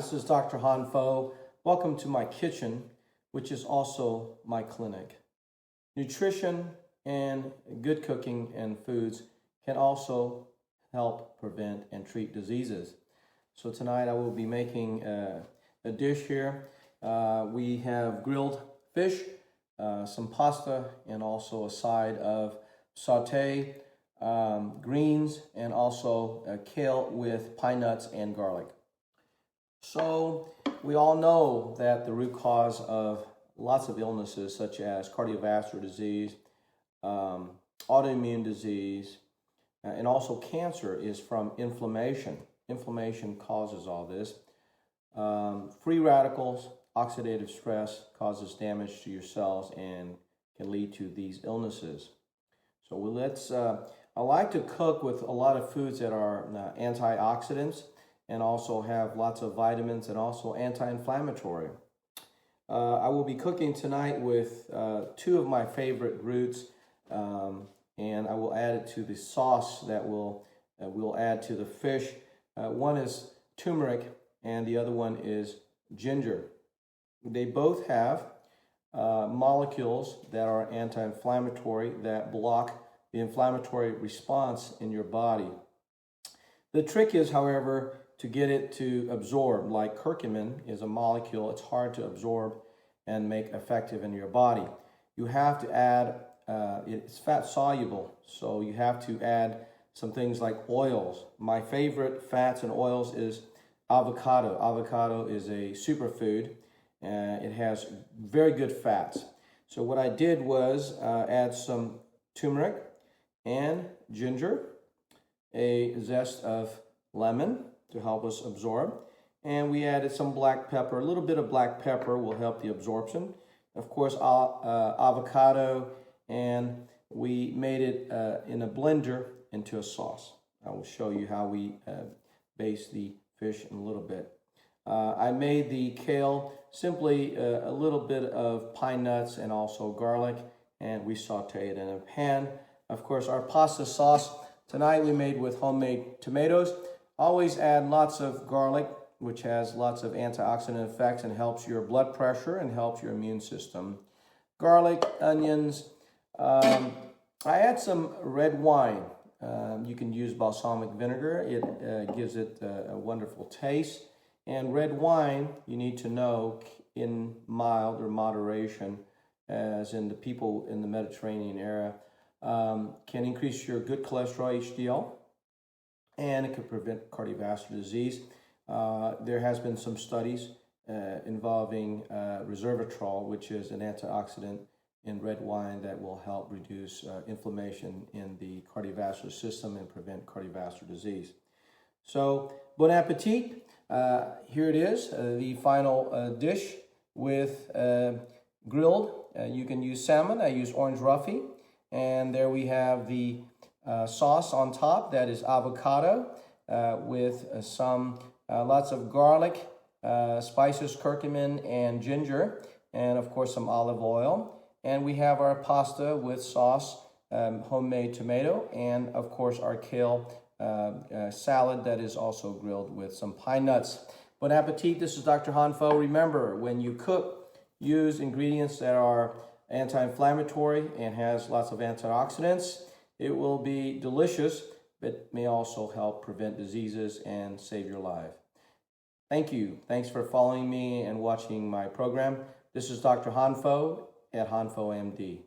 this is Dr. Hoan Pho. Welcome to my kitchen, which is also my clinic. Nutrition and good cooking and foods can also help prevent and treat diseases. So tonight I will be making a dish here. We have grilled fish, some pasta, and also a side of sauté, greens, and also kale with pine nuts and garlic. So we all know that the root cause of lots of illnesses such as cardiovascular disease, autoimmune disease, and also cancer is from inflammation. Inflammation causes all this. Free radicals, oxidative stress causes damage to your cells and can lead to these illnesses. So I like to cook with a lot of foods that are antioxidants and also have lots of vitamins and also anti-inflammatory. I will be cooking tonight with two of my favorite roots, and I will add it to the sauce that we'll add to the fish. One is turmeric and the other one is ginger. They both have molecules that are anti-inflammatory that block the inflammatory response in your body. The trick is, however, to get it to absorb. Like curcumin is a molecule, it's hard to absorb and make effective in your body. You have to add, it's fat soluble, so you have to add some things like oils. My favorite fats and oils is avocado. Avocado is a superfood. It has very good fats. So what I did was add some turmeric and ginger, a zest of lemon to help us absorb, and we added some black pepper. A little bit of black pepper will help the absorption. Of course, avocado, and we made it in a blender into a sauce. I will show you how we baste the fish in a little bit. I made the kale simply a little bit of pine nuts and also garlic, and we saute it in a pan. Of course, our pasta sauce tonight we made with homemade tomatoes. Always add lots of garlic, which has lots of antioxidant effects and helps your blood pressure and helps your immune system. Garlic, onions. I add some red wine. You can use balsamic vinegar. It gives it a wonderful taste. And red wine, you need to know, in mild or moderation, as in the people in the Mediterranean area, can increase your good cholesterol, HDL, and it can prevent cardiovascular disease. There has been some studies involving resveratrol, which is an antioxidant in red wine that will help reduce inflammation in the cardiovascular system and prevent cardiovascular disease. So, bon appetit. Here it is, the final dish with grilled. You can use salmon. I use orange roughy. And there we have the sauce on top. That is avocado with some lots of garlic, spices, curcumin, and ginger, and of course some olive oil. And we have our pasta with sauce, homemade tomato, and of course our kale salad that is also grilled with some pine nuts. Bon appetit. This is Dr. Hoan Pho. Remember, when you cook, use ingredients that are anti-inflammatory and has lots of antioxidants. It will be delicious, but may also help prevent diseases and save your life. Thank you. Thanks for following me and watching my program. This is Dr. Hoan Pho at Hoan Pho MD.